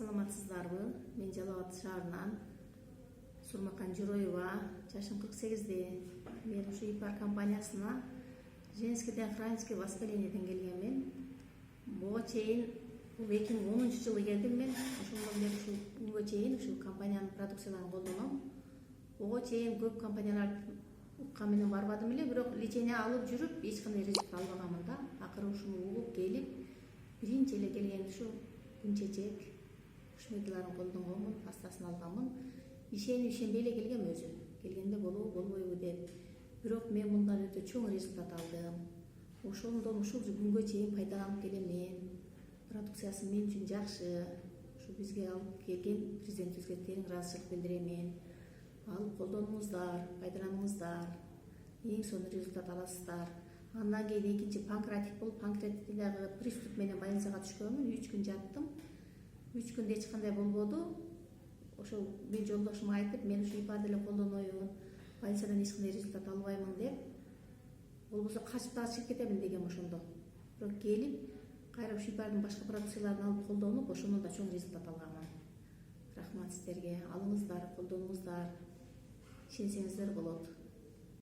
Саламатсыздарбы? Мен Жалал Абад шаарынан Сурмакан Журоева, жашым 48. Мен ушу ИПАР компаниясына женскийден хроническое воспалениеден келгенмин. Буга чейин 2010 жылы келдим мен. Ошондон бери ушу күнгө чейин ушу компаниянын продукцияларын колдоном. Буга чейин көп компанияларга менен барбадым эле, бирок лечение алып жүрүп эч кандай результат албаганмын да. Акыры ушуну угуп келип, биринчи эле келгенде ушу күн чечек ушмекиларын колдонгонмун, пастасын алганмын. Ишенбей эле келгем өзү. Келгенде болобу, болбойбу деп. Бирок мен мындан өтө чоң результат алдым. Ошондон ушул күнгө чейин пайдаланып келем. Продукциясы мен үчүн жакшы. Ушу бизге алып келген президентибизге терең ыраазычылык билдирем. Алып колдонуңуздар, пайдаланыңыздар. Эң сонун результат аласыздар. Андан кийин экинчи панкреатит болуп, панкреатитте дагы приступ менен больницага түшкөнмүн. 3 күн жаттым. 3 күндө эч кандай болбоду. Ошол мен жолдошума айтып, мен ушу ИПАР деле колдоноюн, больницадан эч кандай результат албаймын деп. Болбосо качып дагы чыгып кетемин дегем ошондо. Бирок келип, кайра ушу ИПАРдын башка продукцияларын алып колдонуп, ошондон да чоң результат алганмын. Рахмат сиздерге. Алыңыздар, колдонуңуздар. Ишенсеңиздер болот.